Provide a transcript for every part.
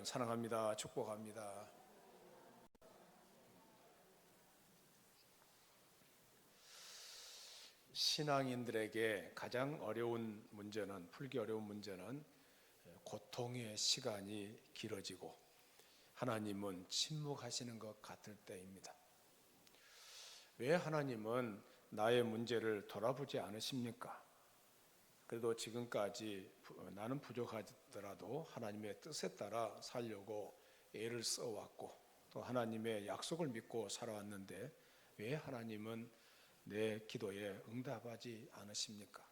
사랑합니다. 축복합니다. 신앙인들에게 가장 풀기 어려운 문제는 고통의 시간이 길어지고 하나님은 침묵하시는 것 같을 때입니다. 왜 하나님은 나의 문제를 돌아보지 않으십니까? 그래도 지금까지 나는 부족하더라도 하나님의 뜻에 따라 살려고 애를 써왔고 또 하나님의 약속을 믿고 살아왔는데 왜 하나님은 내 기도에 응답하지 않으십니까?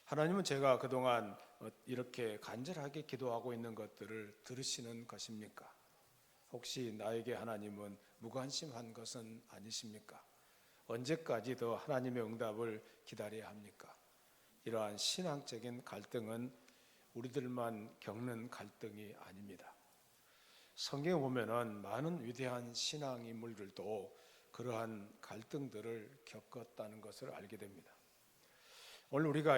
하나님은 제가 그동안 이렇게 간절하게 기도하고 있는 것들을 들으시는 것입니까? 혹시 나에게 하나님은 무관심한 것은 아니십니까? 언제까지 더 하나님의 응답을 기다려야 합니까? 이러한 신앙적인 갈등은 우리들만 겪는 갈등이 아닙니다. 성경에 보면은 많은 위대한 신앙 인물들도 그러한 갈등들을 겪었다는 것을 알게 됩니다. 오늘 우리가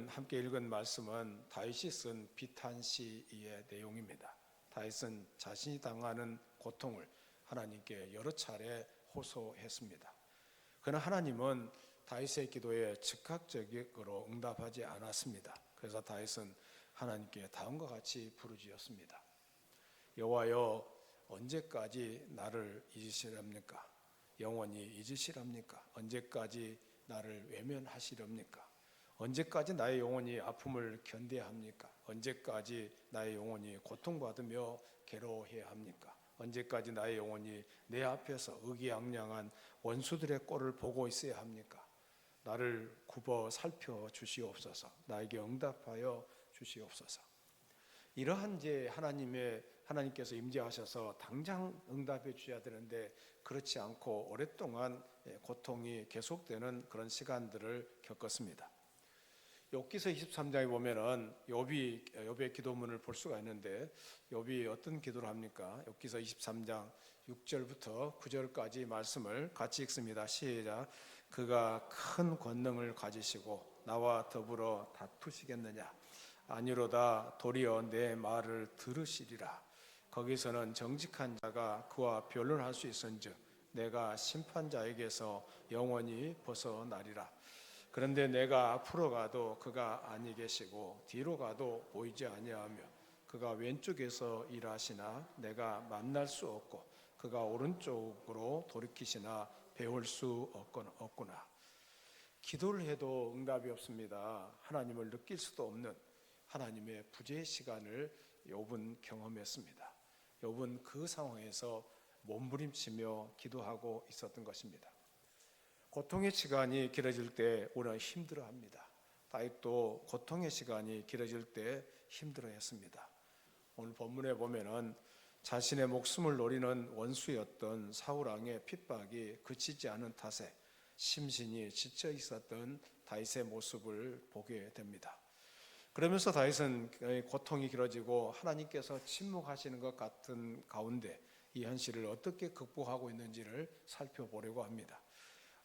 함께 읽은 말씀은 다윗이 쓴 비탄시의 내용입니다. 다윗은 자신이 당하는 고통을 하나님께 여러 차례 호소했습니다. 그러나 하나님은 다윗의 기도에 즉각적으로 응답하지 않았습니다. 그래서 다윗은 하나님께 다음과 같이 부르짖었습니다. 여호와여, 언제까지 나를 잊으시렵니까? 영원히 잊으시렵니까? 언제까지 나를 외면하시렵니까? 언제까지 나의 영혼이 아픔을 견뎌야 합니까? 언제까지 나의 영혼이 고통받으며 괴로워해야 합니까? 언제까지 나의 영혼이 내 앞에서 의기양양한 원수들의 꼴을 보고 있어야 합니까? 나를 굽어 살펴 주시옵소서. 나에게 응답하여 주시옵소서. 이러한 하나님께서 임재하셔서 당장 응답해 주셔야 되는데 그렇지 않고 오랫동안 고통이 계속되는 그런 시간들을 겪었습니다. 욥기서 23장에 보면은 욥의 기도문을 볼 수가 있는데 욥이 어떤 기도를 합니까? 욥기서 23장 6절부터 9절까지 말씀을 같이 읽습니다. 시작. 그가 큰 권능을 가지시고 나와 더불어 다투시겠느냐? 아니로다. 도리어 내 말을 들으시리라. 거기서는 정직한 자가 그와 변론할 수 있은즉 내가 심판자에게서 영원히 벗어나리라. 그런데 내가 앞으로 가도 그가 아니 계시고 뒤로 가도 보이지 아니하며 그가 왼쪽에서 일하시나 내가 만날 수 없고 그가 오른쪽으로 돌이키시나 배울 수 없구나. 기도를 해도 응답이 없습니다. 하나님을 느낄 수도 없는 하나님의 부재의 시간을 욥은 경험했습니다. 욥은 그 상황에서 몸부림치며 기도하고 있었던 것입니다. 고통의 시간이 길어질 때 우리는 힘들어합니다. 다윗도 고통의 시간이 길어질 때 힘들어했습니다. 오늘 본문에 보면은 자신의 목숨을 노리는 원수였던 사울 왕의 핍박이 그치지 않은 탓에 심신이 지쳐 있었던 다윗의 모습을 보게 됩니다. 그러면서 다윗은 고통이 길어지고 하나님께서 침묵하시는 것 같은 가운데 이 현실을 어떻게 극복하고 있는지를 살펴보려고 합니다.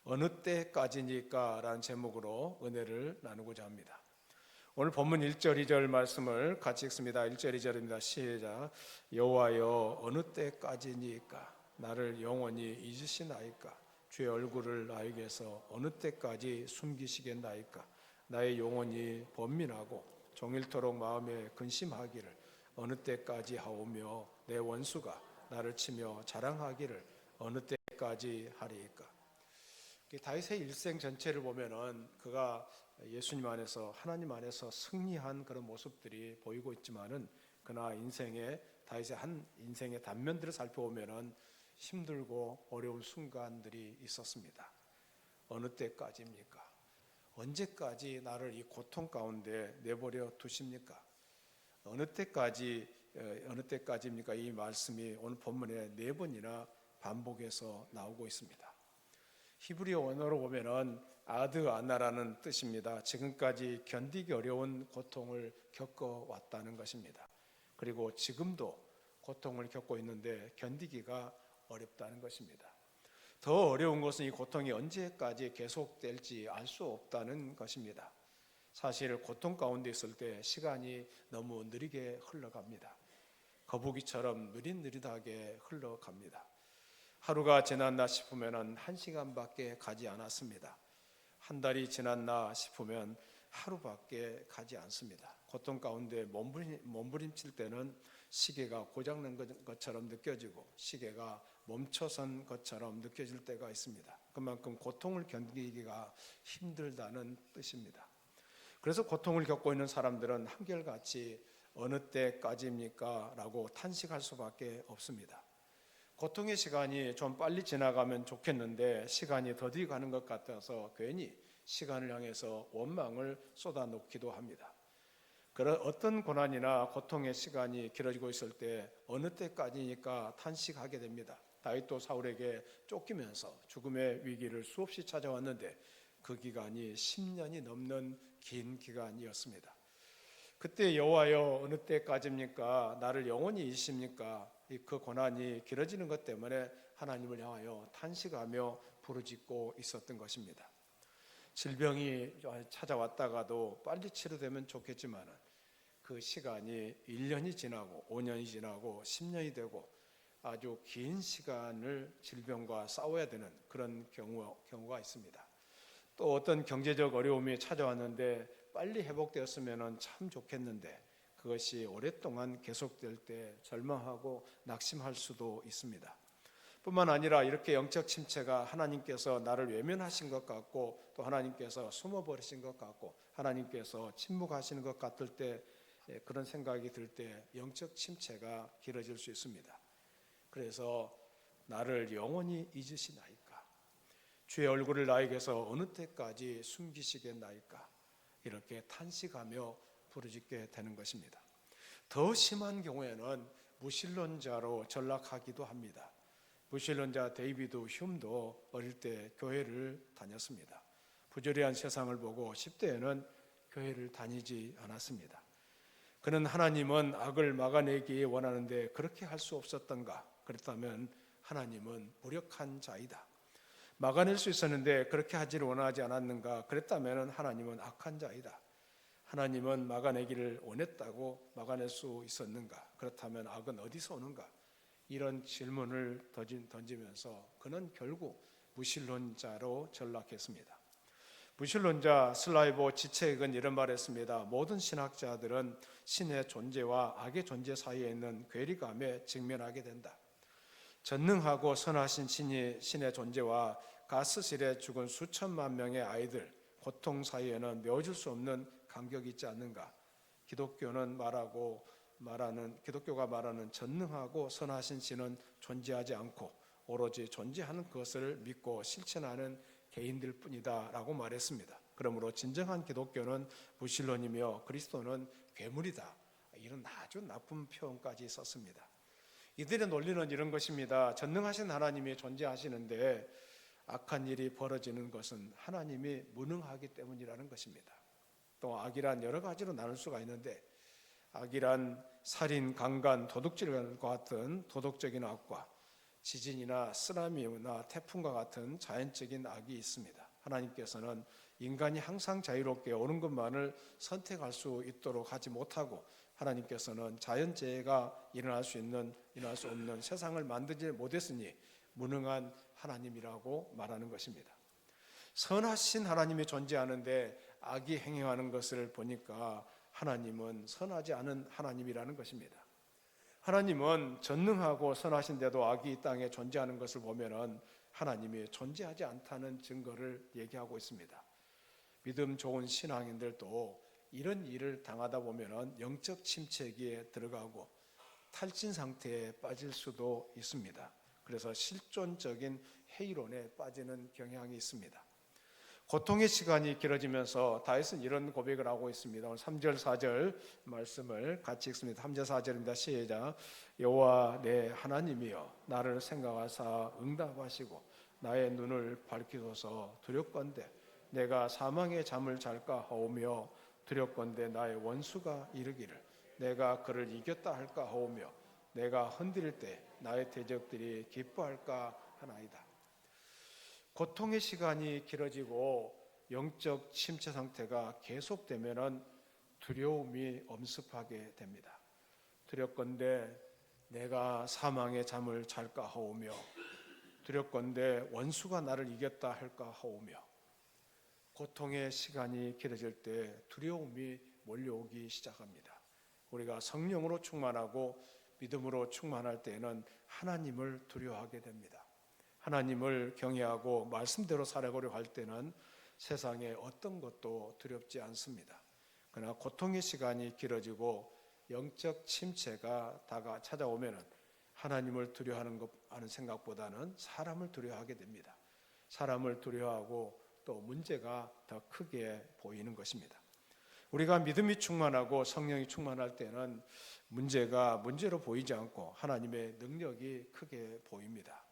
어느 때까지니까 라는 제목으로 은혜를 나누고자 합니다. 오늘 본문 1절 2절 말씀을 같이 읽습니다. 1절 2절입니다. 시작. 여호와여, 어느 때까지니까 나를 영원히 잊으시나이까? 주의 얼굴을 나에게서 어느 때까지 숨기시겠나이까? 나의 영혼이 번민하고 종일토록 마음에 근심하기를 어느 때까지 하오며 내 원수가 나를 치며 자랑하기를 어느 때까지 하리이까? 다윗의 일생 전체를 보면은 그가 예수님 안에서 하나님 안에서 승리한 그런 모습들이 보이고 있지만은 그러나 다윗의 한 인생의 단면들을 살펴보면은 힘들고 어려운 순간들이 있었습니다. 어느 때까지입니까? 언제까지 나를 이 고통 가운데 내버려 두십니까? 어느 때까지입니까? 이 말씀이 오늘 본문에 4번이나 반복해서 나오고 있습니다. 히브리어 원어로 보면은 아드아나라는 뜻입니다. 지금까지 견디기 어려운 고통을 겪어왔다는 것입니다. 그리고 지금도 고통을 겪고 있는데 견디기가 어렵다는 것입니다. 더 어려운 것은 이 고통이 언제까지 계속될지 알 수 없다는 것입니다. 사실 고통 가운데 있을 때 시간이 너무 느리게 흘러갑니다. 거북이처럼 느릿느릿하게 흘러갑니다. 하루가 지났나 싶으면 1시간밖에 가지 않았습니다. 한 달이 지났나 싶으면 하루밖에 가지 않습니다. 고통 가운데 몸부림칠 때는 시계가 고장난 것처럼 느껴지고 시계가 멈춰선 것처럼 느껴질 때가 있습니다. 그만큼 고통을 견디기가 힘들다는 뜻입니다. 그래서 고통을 겪고 있는 사람들은 한결같이 어느 때까지입니까? 라고 탄식할 수밖에 없습니다. 고통의 시간이 좀 빨리 지나가면 좋겠는데 시간이 더디 가는 것 같아서 괜히 시간을 향해서 원망을 쏟아놓기도 합니다. 그런 어떤 고난이나 고통의 시간이 길어지고 있을 때 어느 때까지니까 탄식하게 됩니다. 다윗도 사울에게 쫓기면서 죽음의 위기를 수없이 찾아왔는데 그 기간이 10년이 넘는 긴 기간이었습니다. 그때 여호와여 어느 때까지입니까? 나를 영원히 잊으십니까? 그 고난이 길어지는 것 때문에 하나님을 향하여 탄식하며 부르짖고 있었던 것입니다. 질병이 찾아왔다가도 빨리 치료되면 좋겠지만 그 시간이 1년이 지나고 5년이 지나고 10년이 되고 아주 긴 시간을 질병과 싸워야 되는 그런 경우가 있습니다. 또 어떤 경제적 어려움이 찾아왔는데 빨리 회복되었으면 참 좋겠는데 그것이 오랫동안 계속될 때 절망하고 낙심할 수도 있습니다. 뿐만 아니라 이렇게 영적 침체가 하나님께서 나를 외면하신 것 같고 또 하나님께서 숨어버리신 것 같고 하나님께서 침묵하시는 것 같을 때 그런 생각이 들 때 영적 침체가 길어질 수 있습니다. 그래서 나를 영원히 잊으시나이까? 주의 얼굴을 나에게서 어느 때까지 숨기시겠나이까? 이렇게 탄식하며 부르짖게 되는 것입니다. 더 심한 경우에는 무신론자로 전락하기도 합니다. 무신론자 데이비드 흉도 어릴 때 교회를 다녔습니다. 부조리한 세상을 보고 10대에는 교회를 다니지 않았습니다. 그는 하나님은 악을 막아내기 원하는데 그렇게 할 수 없었던가? 그렇다면 하나님은 무력한 자이다. 막아낼 수 있었는데 그렇게 하지를 원하지 않았는가? 그랬다면 하나님은 악한 자이다. 하나님은 막아내기를 원했다고 막아낼 수 있었는가? 그렇다면 악은 어디서 오는가? 이런 질문을 던지면서 그는 결국 무신론자로 전락했습니다. 무신론자 슬라이보 지체익은 이런 말을 했습니다. 모든 신학자들은 신의 존재와 악의 존재 사이에 있는 괴리감에 직면하게 된다. 전능하고 선하신 신의 존재와 가스실에 죽은 수천만 명의 아이들 고통 사이에는 메워질 수 없는 간격이 있지 않는가? 기독교가 말하는 전능하고 선하신 신은 존재하지 않고 오로지 존재하는 것을 믿고 실천하는 개인들 뿐이다 라고 말했습니다. 그러므로 진정한 기독교는 무신론이며 그리스도는 괴물이다, 이런 아주 나쁜 표현까지 썼습니다. 이들의 논리는 이런 것입니다. 전능하신 하나님이 존재하시는데 악한 일이 벌어지는 것은 하나님이 무능하기 때문이라는 것입니다. 또 악이란 여러 가지로 나눌 수가 있는데 악이란 살인, 강간, 도둑질과 같은 도덕적인 악과 지진이나 쓰나미나 태풍과 같은 자연적인 악이 있습니다. 하나님께서는 인간이 항상 자유롭게 옳은 것만을 선택할 수 있도록 하지 못하고 하나님께서는 자연재해가 일어날 수 없는 세상을 만들지 못했으니 무능한 하나님이라고 말하는 것입니다. 선하신 하나님이 존재하는데 악이 행해하는 것을 보니까 하나님은 선하지 않은 하나님이라는 것입니다. 하나님은 전능하고 선하신데도 악이 이 땅에 존재하는 것을 보면은 하나님이 존재하지 않다는 증거를 얘기하고 있습니다. 믿음 좋은 신앙인들도 이런 일을 당하다 보면은 영적 침체기에 들어가고 탈진 상태에 빠질 수도 있습니다. 그래서 실존적인 회의론에 빠지는 경향이 있습니다. 고통의 시간이 길어지면서 다윗은 이런 고백을 하고 있습니다. 오늘 3절 4절 말씀을 같이 읽습니다. 3절 4절입니다. 시작. 여호와 내 하나님이여 나를 생각하사 응답하시고 나의 눈을 밝히소서. 두렵건대 내가 사망의 잠을 잘까 하오며 두렵건대 나의 원수가 이르기를 내가 그를 이겼다 할까 하오며 내가 흔들릴 때 나의 대적들이 기뻐할까 하나이다. 고통의 시간이 길어지고 영적 침체 상태가 계속되면은 두려움이 엄습하게 됩니다. 두렵건대 내가 사망의 잠을 잘까 하오며 두렵건대 원수가 나를 이겼다 할까 하오며 고통의 시간이 길어질 때 두려움이 몰려오기 시작합니다. 우리가 성령으로 충만하고 믿음으로 충만할 때에는 하나님을 두려워하게 됩니다. 하나님을 경외하고 말씀대로 살아가려고 할 때는 세상에 어떤 것도 두렵지 않습니다. 그러나 고통의 시간이 길어지고 영적 침체가 찾아오면 하나님을 두려워하는 생각보다는 사람을 두려워하게 됩니다. 사람을 두려워하고 또 문제가 더 크게 보이는 것입니다. 우리가 믿음이 충만하고 성령이 충만할 때는 문제가 문제로 보이지 않고 하나님의 능력이 크게 보입니다.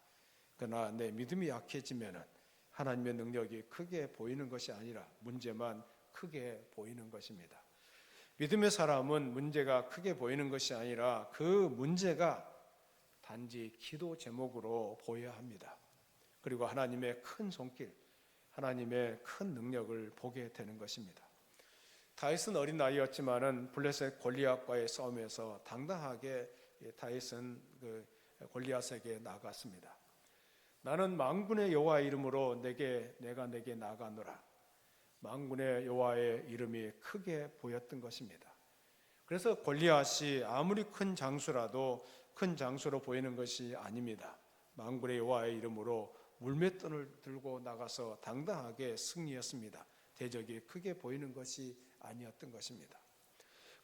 그러나 내 믿음이 약해지면 하나님의 능력이 크게 보이는 것이 아니라 문제만 크게 보이는 것입니다. 믿음의 사람은 문제가 크게 보이는 것이 아니라 그 문제가 단지 기도 제목으로 보여야 합니다. 그리고 하나님의 큰 손길, 하나님의 큰 능력을 보게 되는 것입니다. 다윗은 어린 나이였지만은 블레셋 골리앗과의 싸움에서 당당하게 다윗은 골리앗에게 나갔습니다. 나는 만군의 여호와의 이름으로 내가 내게 나가노라. 만군의 여호와의 이름이 크게 보였던 것입니다. 그래서 골리앗이 아무리 큰 장수라도 큰 장수로 보이는 것이 아닙니다. 만군의 여호와의 이름으로 물맷돌을 들고 나가서 당당하게 승리했습니다. 대적이 크게 보이는 것이 아니었던 것입니다.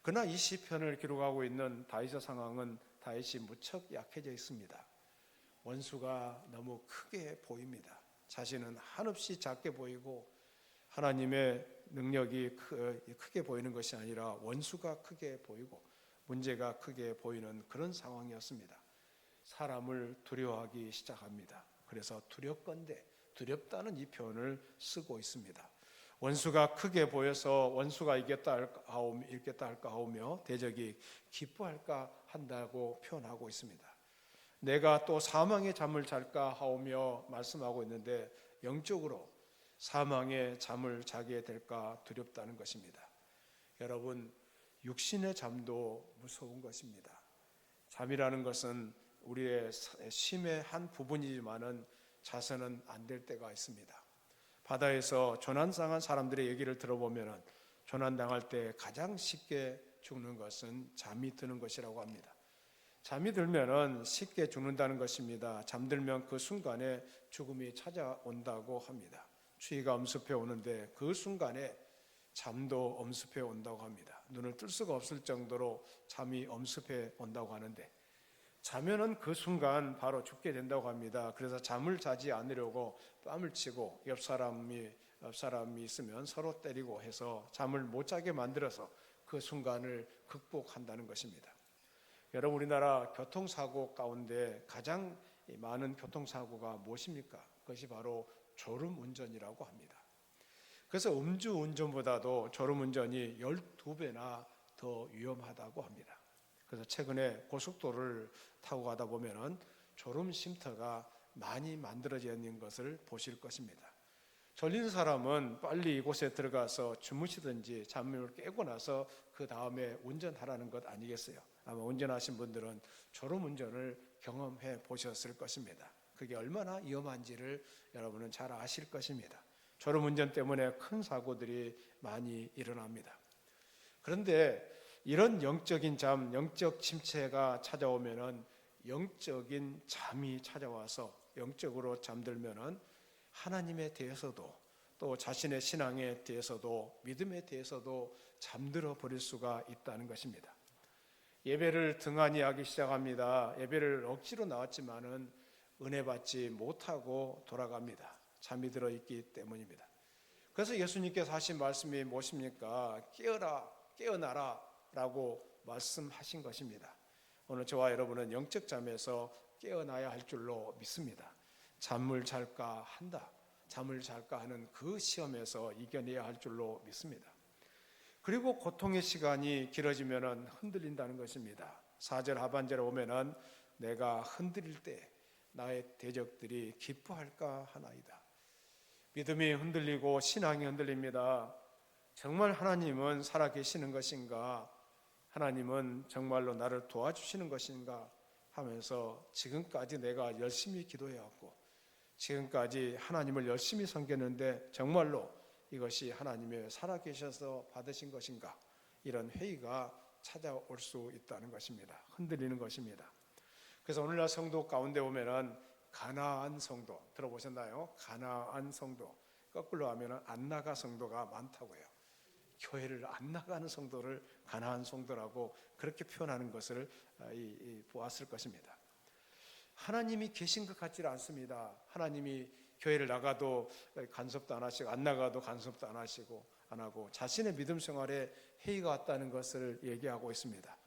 그러나 이 시편을 기록하고 있는 다윗의 상황은 다윗이 무척 약해져 있습니다. 원수가 너무 크게 보입니다. 자신은 한없이 작게 보이고 하나님의 능력이 크게 보이는 것이 아니라 원수가 크게 보이고 문제가 크게 보이는 그런 상황이었습니다. 사람을 두려워하기 시작합니다. 그래서 두렵건대, 두렵다는 이 표현을 쓰고 있습니다. 원수가 크게 보여서 원수가 이겼다 할까 하오며 대적이 기뻐할까 한다고 표현하고 있습니다. 내가 또 사망의 잠을 잘까 하오며 말씀하고 있는데 영적으로 사망의 잠을 자게 될까 두렵다는 것입니다. 여러분, 육신의 잠도 무서운 것입니다. 잠이라는 것은 우리의 심의 한 부분이지만은 자서는 안 될 때가 있습니다. 바다에서 조난당한 사람들의 얘기를 들어보면 조난당할 때 가장 쉽게 죽는 것은 잠이 드는 것이라고 합니다. 잠이 들면 쉽게 죽는다는 것입니다. 잠들면 그 순간에 죽음이 찾아온다고 합니다. 추위가 엄습해 오는데 그 순간에 잠도 엄습해 온다고 합니다. 눈을 뜰 수가 없을 정도로 잠이 엄습해 온다고 하는데 자면은 그 순간 바로 죽게 된다고 합니다. 그래서 잠을 자지 않으려고 뺨을 치고 옆 사람이 있으면 서로 때리고 해서 잠을 못 자게 만들어서 그 순간을 극복한다는 것입니다. 여러분, 우리나라 교통사고 가운데 가장 많은 교통사고가 무엇입니까? 그것이 바로 졸음운전이라고 합니다. 그래서 음주운전보다도 졸음운전이 12배나 더 위험하다고 합니다. 그래서 최근에 고속도로를 타고 가다 보면은 졸음 쉼터가 많이 만들어져 있는 것을 보실 것입니다. 졸린 사람은 빨리 이곳에 들어가서 주무시든지 잠을 깨고 나서 그 다음에 운전하라는 것 아니겠어요? 아마 운전하신 분들은 졸음 운전을 경험해 보셨을 것입니다. 그게 얼마나 위험한지를 여러분은 잘 아실 것입니다. 졸음 운전 때문에 큰 사고들이 많이 일어납니다. 그런데 이런 영적인 잠, 영적 침체가 찾아오면은 영적인 잠이 찾아와서 영적으로 잠들면은 하나님에 대해서도 또 자신의 신앙에 대해서도 믿음에 대해서도 잠들어 버릴 수가 있다는 것입니다. 예배를 등한히 하기 시작합니다. 예배를 억지로 나왔지만은 은혜 받지 못하고 돌아갑니다. 잠이 들어 있기 때문입니다. 그래서 예수님께서 하신 말씀이 무엇입니까? 깨어나라 라고 말씀하신 것입니다. 오늘 저와 여러분은 영적 잠에서 깨어나야 할 줄로 믿습니다. 잠을 잘까 한다. 잠을 잘까 하는 그 시험에서 이겨내야 할 줄로 믿습니다. 그리고 고통의 시간이 길어지면 흔들린다는 것입니다. 4절 하반절에 오면은 내가 흔들릴 때 나의 대적들이 기뻐할까 하나이다. 믿음이 흔들리고 신앙이 흔들립니다. 정말 하나님은 살아계시는 것인가? 하나님은 정말로 나를 도와주시는 것인가? 하면서 지금까지 내가 열심히 기도해왔고 지금까지 하나님을 열심히 섬겼는데 정말로 이것이 하나님의 살아계셔서 받으신 것인가, 이런 회의가 찾아올 수 있다는 것입니다. 흔들리는 것입니다. 그래서 오늘날 성도 가운데 보면은 가나안 성도 들어보셨나요? 가나안 성도, 거꾸로 하면은 안 나가 성도가 많다고요. 교회를 안 나가는 성도를 가나안 성도라고 그렇게 표현하는 것을 보았을 것입니다. 하나님이 계신 것 같지 않습니다. 하나님이 교회를 나가도 간섭도 안 하시고 안 나가도 간섭도 안 하고 자신의 믿음 생활에 회의가 왔다는 것을 얘기하고 있습니다.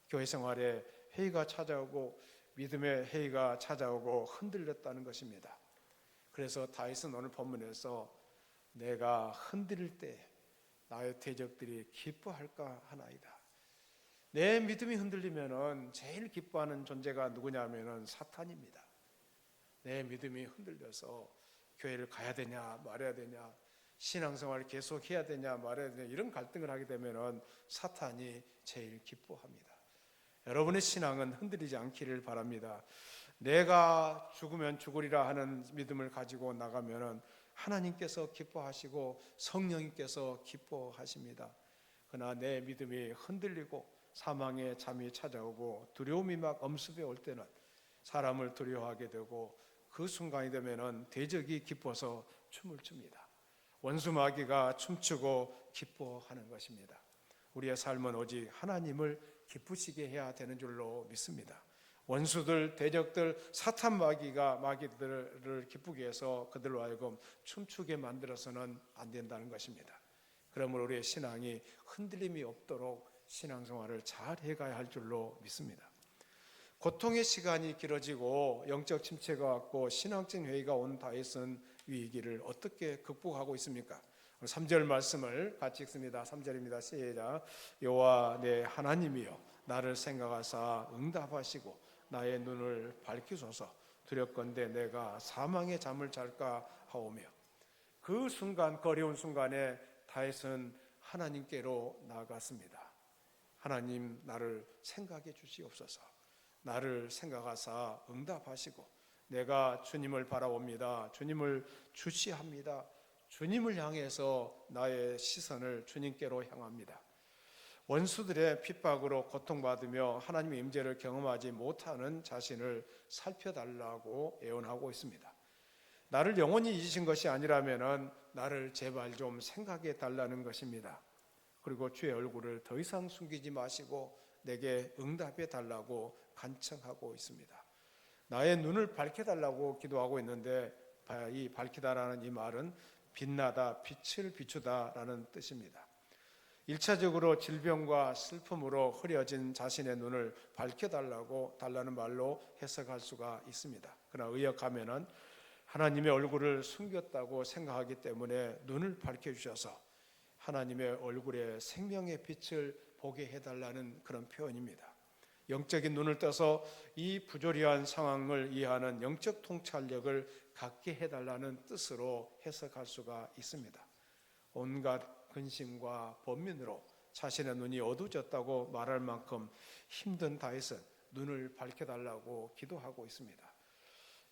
교회 생활에 회의가 찾아오고 믿음의 회의가 찾아오고 흔들렸다는 것입니다. 그래서 다윗은 오늘 본문에서 내가 흔들릴 때 나의 대적들이 기뻐할까 하나이다. 내 믿음이 흔들리면은 제일 기뻐하는 존재가 누구냐면은 사탄입니다. 내 믿음이 흔들려서 교회를 가야 되냐 말아야 되냐, 신앙생활을 계속해야 되냐 말아야 되냐, 이런 갈등을 하게 되면은 사탄이 제일 기뻐합니다. 여러분의 신앙은 흔들리지 않기를 바랍니다. 내가 죽으면 죽으리라 하는 믿음을 가지고 나가면은 하나님께서 기뻐하시고 성령님께서 기뻐하십니다. 그러나 내 믿음이 흔들리고 사망의 잠이 찾아오고 두려움이 막 엄습해 올 때는 사람을 두려워하게 되고 그 순간이 되면은 대적이 기뻐서 춤을 춥니다. 원수 마귀가 춤추고 기뻐하는 것입니다. 우리의 삶은 오직 하나님을 기쁘시게 해야 되는 줄로 믿습니다. 원수들, 대적들, 사탄 마귀들을 기쁘게 해서 그들로 하여금 춤추게 만들어서는 안 된다는 것입니다. 그러므로 우리의 신앙이 흔들림이 없도록 신앙생활을 잘 해가야 할 줄로 믿습니다. 고통의 시간이 길어지고 영적 침체가 왔고 신앙적 회의가 온 다윗은 위기를 어떻게 극복하고 있습니까? 3절 말씀을 같이 읽습니다. 3절입니다. 시작. 여호와 내 하나님이여 나를 생각하사 응답하시고 나의 눈을 밝히소서. 두렵건대 내가 사망의 잠을 잘까 하오며. 그 순간, 어려운 순간에 다윗은 하나님께로 나아갔습니다. 하나님, 나를 생각해 주시옵소서. 나를 생각하사 응답하시고 내가 주님을 바라봅니다. 주님을 주시합니다. 주님을 향해서 나의 시선을 주님께로 향합니다. 원수들의 핍박으로 고통받으며 하나님의 임재를 경험하지 못하는 자신을 살펴달라고 애원하고 있습니다. 나를 영원히 잊으신 것이 아니라면 나를 제발 좀 생각해 달라는 것입니다. 그리고 주의 얼굴을 더 이상 숨기지 마시고 내게 응답해 달라고 간청하고 있습니다. 나의 눈을 밝혀달라고 기도하고 있는데, 이 밝히다라는 이 말은 빛나다, 빛을 비추다라는 뜻입니다. 1차적으로 질병과 슬픔으로 흐려진 자신의 눈을 달라는 말로 해석할 수가 있습니다. 그러나 의역하면은 하나님의 얼굴을 숨겼다고 생각하기 때문에 눈을 밝혀주셔서 하나님의 얼굴에 생명의 빛을 보게 해달라는 그런 표현입니다. 영적인 눈을 떠서 이 부조리한 상황을 이해하는 영적 통찰력을 갖게 해달라는 뜻으로 해석할 수가 있습니다. 온갖 근심과 번민으로 자신의 눈이 어두워졌다고 말할 만큼 힘든 다윗은 눈을 밝혀달라고 기도하고 있습니다.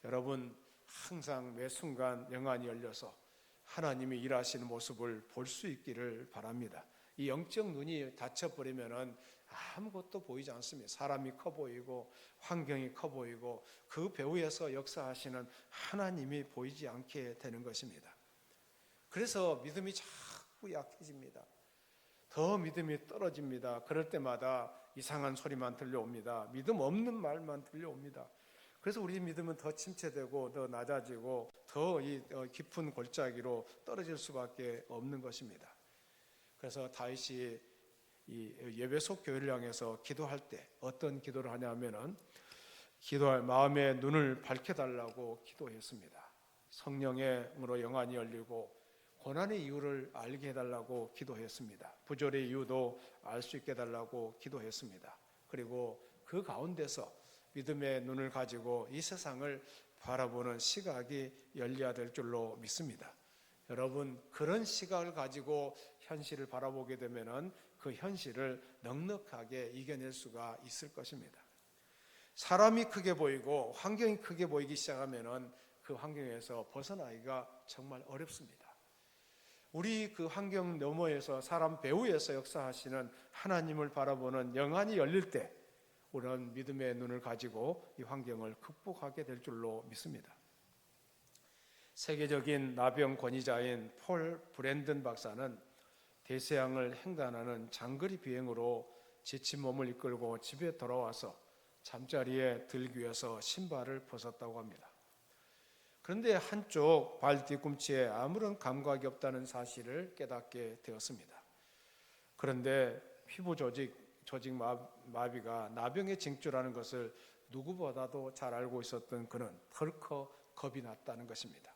여러분, 항상 매 순간 영안이 열려서 하나님이 일하시는 모습을 볼 수 있기를 바랍니다. 이 영적 눈이 닫혀버리면 아무것도 보이지 않습니다. 사람이 커 보이고 환경이 커 보이고 그 배후에서 역사하시는 하나님이 보이지 않게 되는 것입니다. 그래서 믿음이 자꾸 약해집니다. 더 믿음이 떨어집니다. 그럴 때마다 이상한 소리만 들려옵니다. 믿음 없는 말만 들려옵니다. 그래서 우리 믿음은 더 침체되고 더 낮아지고 더 깊은 골짜기로 떨어질 수밖에 없는 것입니다. 그래서 다윗이 이 예배소 교회를 향해서 기도할 때 어떤 기도를 하냐면은 기도할 마음의 눈을 밝혀달라고 기도했습니다. 성령으로 영안이 열리고 고난의 이유를 알게 해달라고 기도했습니다. 부조리의 이유도 알 수 있게 해달라고 기도했습니다. 그리고 그 가운데서 믿음의 눈을 가지고 이 세상을 바라보는 시각이 열려야 될 줄로 믿습니다. 여러분, 그런 시각을 가지고 현실을 바라보게 되면은 그 현실을 넉넉하게 이겨낼 수가 있을 것입니다. 사람이 크게 보이고 환경이 크게 보이기 시작하면은 그 환경에서 벗어나기가 정말 어렵습니다. 우리 그 환경 너머에서 사람 배후에서 역사하시는 하나님을 바라보는 영안이 열릴 때 우리는 믿음의 눈을 가지고 이 환경을 극복하게 될 줄로 믿습니다. 세계적인 나병 권위자인 폴 브랜든 박사는 대서양을 횡단하는 장거리 비행으로 지친 몸을 이끌고 집에 돌아와서 잠자리에 들기 위해서 신발을 벗었다고 합니다. 그런데 한쪽 발 뒤꿈치에 아무런 감각이 없다는 사실을 깨닫게 되었습니다. 그런데 피부 조직 마비가 나병의 징조라는 것을 누구보다도 잘 알고 있었던 그는 덜컥 겁이 났다는 것입니다.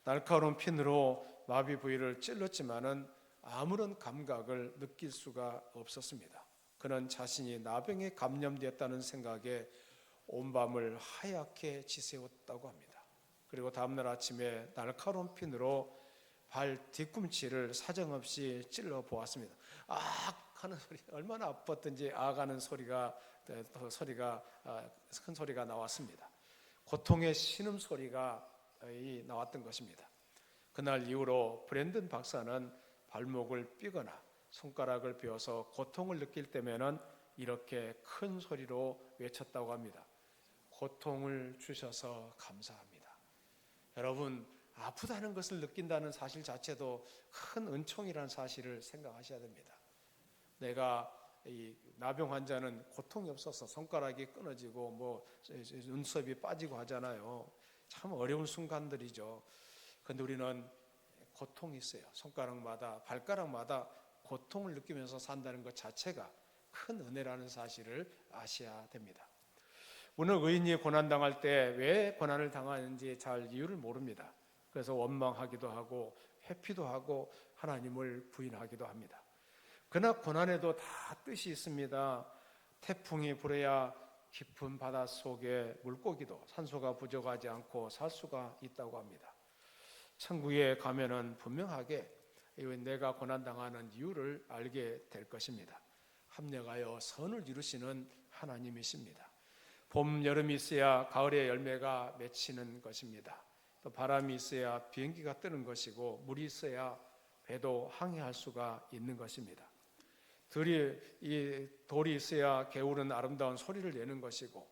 날카로운 핀으로 마비 부위를 찔렀지만은 아무런 감각을 느낄 수가 없었습니다. 그는 자신이 나병에 감염되었다는 생각에 온 밤을 하얗게 지새웠다고 합니다. 그리고 다음날 아침에 날카로운 핀으로 발 뒤꿈치를 사정없이 찔러 보았습니다. 악 하는 소리, 얼마나 아팠던지 악 하는 소리가 큰 소리가 나왔습니다. 고통의 신음소리가 나왔던 것입니다. 그날 이후로 브랜든 박사는 발목을 삐거나 손가락을 베어서 고통을 느낄 때면은 이렇게 큰 소리로 외쳤다고 합니다. 고통을 주셔서 감사합니다. 여러분, 아프다는 것을 느낀다는 사실 자체도 큰 은총이라는 사실을 생각하셔야 됩니다. 내가 이 나병 환자는 고통이 없어서 손가락이 끊어지고 눈썹이 빠지고 하잖아요. 참 어려운 순간들이죠. 그런데 우리는 고통이 있어요. 손가락마다 발가락마다 고통을 느끼면서 산다는 것 자체가 큰 은혜라는 사실을 아셔야 됩니다. 우리는 의인이 고난당할 때 왜 고난을 당하는지 잘 이유를 모릅니다. 그래서 원망하기도 하고 회피도 하고 하나님을 부인하기도 합니다. 그러나 고난에도 다 뜻이 있습니다. 태풍이 불어야 깊은 바닷속에 물고기도 산소가 부족하지 않고 살 수가 있다고 합니다. 천국에 가면은 분명하게 내가 고난당하는 이유를 알게 될 것입니다. 합력하여 선을 이루시는 하나님이십니다. 봄, 여름이 있어야 가을의 열매가 맺히는 것입니다. 또 바람이 있어야 비행기가 뜨는 것이고 물이 있어야 배도 항해할 수가 있는 것입니다. 돌이 있어야 개울은 아름다운 소리를 내는 것이고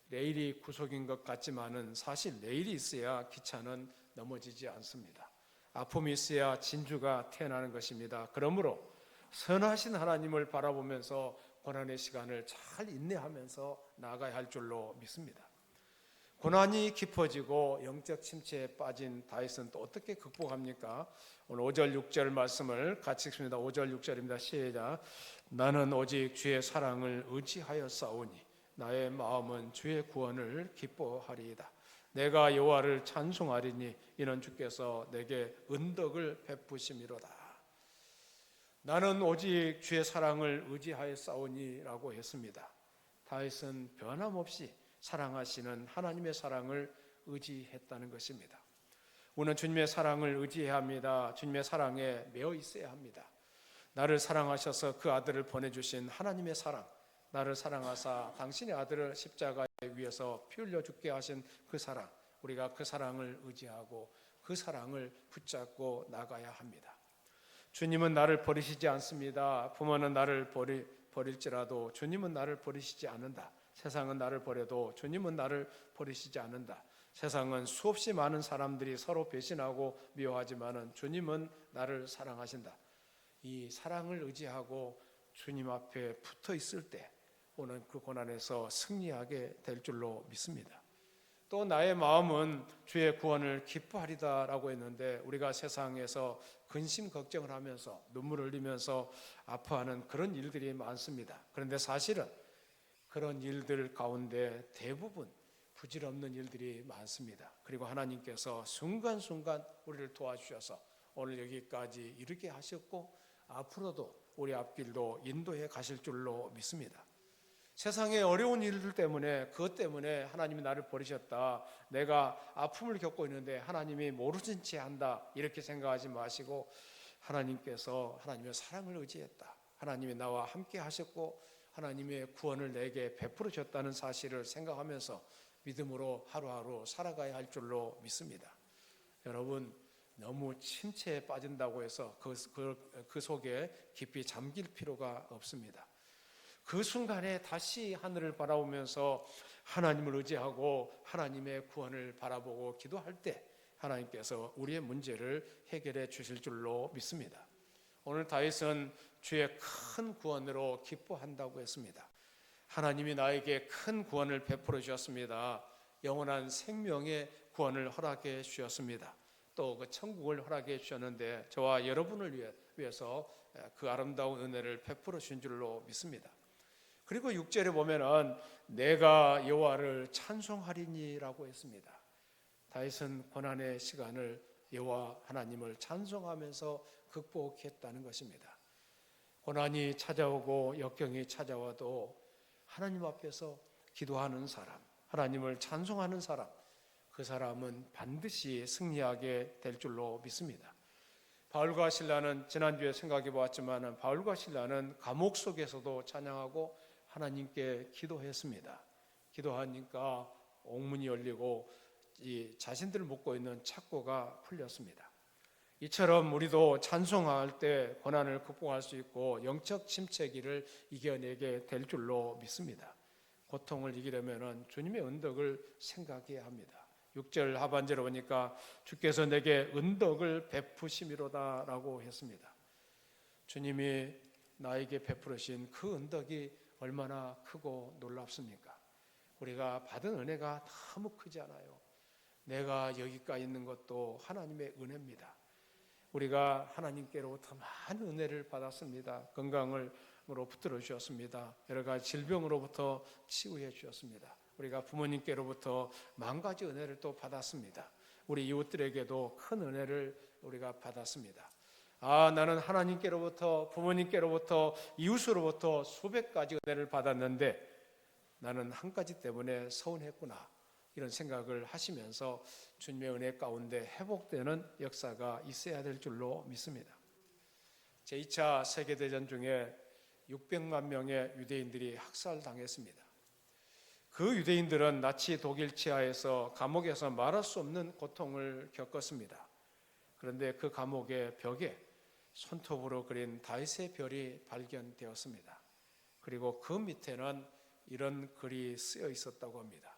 레일이 구속인 것 같지만은 사실 레일이 있어야 기차는 넘어지지 않습니다. 아픔이 있어야 진주가 태어나는 것입니다. 그러므로 선하신 하나님을 바라보면서 고난의 시간을 잘 인내하면서 나아가야 할 줄로 믿습니다. 고난이 깊어지고 영적 침체에 빠진 다윗은 또 어떻게 극복합니까? 오늘 5절 6절 말씀을 같이 읽습니다. 5절 6절입니다. 시작. 나는 오직 주의 사랑을 의지하여 싸우니 나의 마음은 주의 구원을 기뻐하리이다. 내가 여호와를 찬송하리니 이는 주께서 내게 은덕을 베푸심이로다. 나는 오직 주의 사랑을 의지하여 싸우니라고 했습니다. 다윗은 변함없이 사랑하시는 하나님의 사랑을 의지했다는 것입니다. 우리는 주님의 사랑을 의지해야 합니다. 주님의 사랑에 매어 있어야 합니다. 나를 사랑하셔서 그 아들을 보내주신 하나님의 사랑, 나를 사랑하사 당신의 아들을 십자가에 위해서 피 흘려 죽게 하신 그 사랑, 우리가 그 사랑을 의지하고 그 사랑을 붙잡고 나가야 합니다. 주님은 나를 버리시지 않습니다. 부모는 나를 버릴지라도 주님은 나를 버리시지 않는다. 세상은 나를 버려도 주님은 나를 버리시지 않는다. 세상은 수없이 많은 사람들이 서로 배신하고 미워하지만은 주님은 나를 사랑하신다. 이 사랑을 의지하고 주님 앞에 붙어 있을 때 오늘 그 고난에서 승리하게 될 줄로 믿습니다. 또 나의 마음은 주의 구원을 기뻐하리다라고 했는데 우리가 세상에서 근심 걱정을 하면서 눈물을 흘리면서 아파하는 그런 일들이 많습니다. 그런데 사실은 그런 일들 가운데 대부분 부질없는 일들이 많습니다. 그리고 하나님께서 순간순간 우리를 도와주셔서 오늘 여기까지 이르게 하셨고 앞으로도 우리 앞길도 인도해 가실 줄로 믿습니다. 세상의 어려운 일들 때문에 그것 때문에 하나님이 나를 버리셨다, 내가 아픔을 겪고 있는데 하나님이 모르신 채 한다 이렇게 생각하지 마시고 하나님께서 하나님의 사랑을 의지했다, 하나님이 나와 함께 하셨고 하나님의 구원을 내게 베풀어 줬다는 사실을 생각하면서 믿음으로 하루하루 살아가야 할 줄로 믿습니다. 여러분, 너무 침체에 빠진다고 해서 그 속에 깊이 잠길 필요가 없습니다. 그 순간에 다시 하늘을 바라보면서 하나님을 의지하고 하나님의 구원을 바라보고 기도할 때 하나님께서 우리의 문제를 해결해 주실 줄로 믿습니다. 오늘 다윗은 주의 큰 구원으로 기뻐한다고 했습니다. 하나님이 나에게 큰 구원을 베풀어 주셨습니다. 영원한 생명의 구원을 허락해 주셨습니다. 또 그 천국을 허락해 주셨는데 저와 여러분을 위해서 그 아름다운 은혜를 베풀어 주신 줄로 믿습니다. 그리고 6절에 보면은 내가 여호와를 찬송하리니라고 했습니다. 다윗은 고난의 시간을 여호와 하나님을 찬송하면서 극복했다는 것입니다. 고난이 찾아오고 역경이 찾아와도 하나님 앞에서 기도하는 사람, 하나님을 찬송하는 사람, 그 사람은 반드시 승리하게 될 줄로 믿습니다. 바울과 실라는 지난주에 생각해 보았지만 바울과 실라는 감옥 속에서도 찬양하고 하나님께 기도했습니다. 기도하니까 옥문이 열리고 이 자신들을 묶고 있는 착고가 풀렸습니다. 이처럼 우리도 찬송할 때 고난을 극복할 수 있고 영적 침체기를 이겨내게 될 줄로 믿습니다. 고통을 이기려면 주님의 은덕을 생각해야 합니다. 6절 하반절에 보니까 주께서 내게 은덕을 베푸심이로다라고 했습니다. 주님이 나에게 베푸신 그 은덕이 얼마나 크고 놀랍습니까? 우리가 받은 은혜가 너무 크지 않아요. 내가 여기까지 있는 것도 하나님의 은혜입니다. 우리가 하나님께로부터 많은 은혜를 받았습니다. 건강으로 붙들어 주셨습니다. 여러 가지 질병으로부터 치유해 주셨습니다. 우리가 부모님께로부터 만 가지 은혜를 또 받았습니다. 우리 이웃들에게도 큰 은혜를 우리가 받았습니다. 나는 하나님께로부터 부모님께로부터 이웃으로부터 수백 가지 은혜를 받았는데 나는 한 가지 때문에 서운했구나, 이런 생각을 하시면서 주님의 은혜 가운데 회복되는 역사가 있어야 될 줄로 믿습니다. 제2차 세계대전 중에 600만 명의 유대인들이 학살당했습니다. 그 유대인들은 나치 독일 치하에서 감옥에서 말할 수 없는 고통을 겪었습니다. 그런데 그 감옥의 벽에 손톱으로 그린 다윗의 별이 발견되었습니다. 그리고 그 밑에는 이런 글이 쓰여 있었다고 합니다.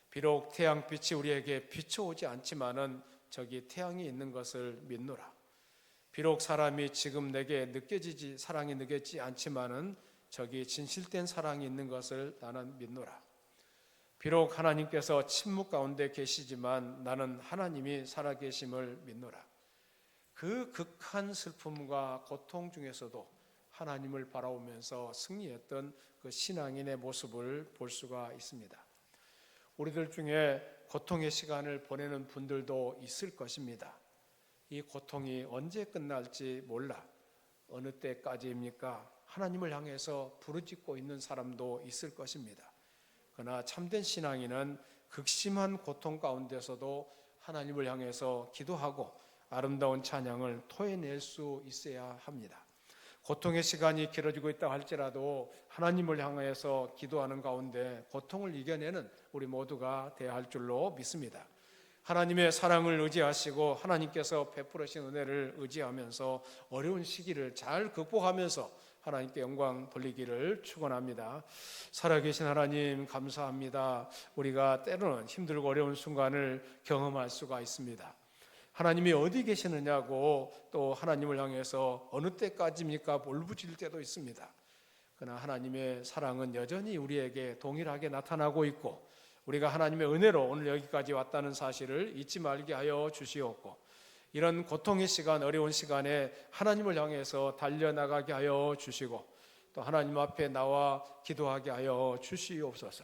비록 태양빛이 우리에게 비춰오지 않지만은 저기 태양이 있는 것을 믿노라. 비록 사람이 지금 내게 사랑이 느껴지지 않지만은 저기 진실된 사랑이 있는 것을 나는 믿노라. 비록 하나님께서 침묵 가운데 계시지만 나는 하나님이 살아계심을 믿노라. 그 극한 슬픔과 고통 중에서도 하나님을 바라보면서 승리했던 그 신앙인의 모습을 볼 수가 있습니다. 우리들 중에 고통의 시간을 보내는 분들도 있을 것입니다. 이 고통이 언제 끝날지 몰라 어느 때까지입니까? 하나님을 향해서 부르짖고 있는 사람도 있을 것입니다. 그러나 참된 신앙인은 극심한 고통 가운데서도 하나님을 향해서 기도하고 아름다운 찬양을 토해낼 수 있어야 합니다. 고통의 시간이 길어지고 있다 할지라도 하나님을 향해서 기도하는 가운데 고통을 이겨내는 우리 모두가 되어야 할 줄로 믿습니다. 하나님의 사랑을 의지하시고 하나님께서 베풀으신 은혜를 의지하면서 어려운 시기를 잘 극복하면서 하나님께 영광 돌리기를 축원합니다. 살아계신 하나님 감사합니다. 우리가 때로는 힘들고 어려운 순간을 경험할 수가 있습니다. 하나님이 어디 계시느냐고 또 하나님을 향해서 어느 때까지입니까 울부짖을 때도 있습니다. 그러나 하나님의 사랑은 여전히 우리에게 동일하게 나타나고 있고 우리가 하나님의 은혜로 오늘 여기까지 왔다는 사실을 잊지 말게 하여 주시옵고 이런 고통의 시간, 어려운 시간에 하나님을 향해서 달려나가게 하여 주시고 또 하나님 앞에 나와 기도하게 하여 주시옵소서.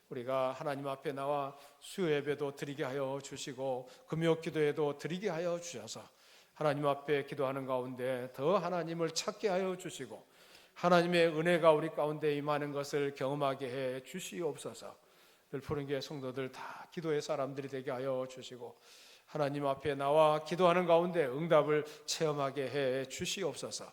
우리가 하나님 앞에 나와 수요 예배도 드리게 하여 주시고 금요 기도에도 드리게 하여 주셔서 하나님 앞에 기도하는 가운데 더 하나님을 찾게 하여 주시고 하나님의 은혜가 우리 가운데 임하는 것을 경험하게 해 주시옵소서. 늘 푸른 교회 성도들 다 기도의 사람들이 되게 하여 주시고 하나님 앞에 나와 기도하는 가운데 응답을 체험하게 해 주시옵소서.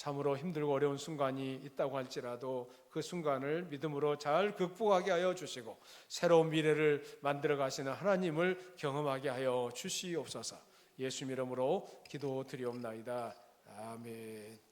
참으로 힘들고 어려운 순간이 있다고 할지라도 그 순간을 믿음으로 잘 극복하게 하여 주시고 새로운 미래를 만들어 가시는 하나님을 경험하게 하여 주시옵소서. 예수 이름으로 기도드리옵나이다. 아멘.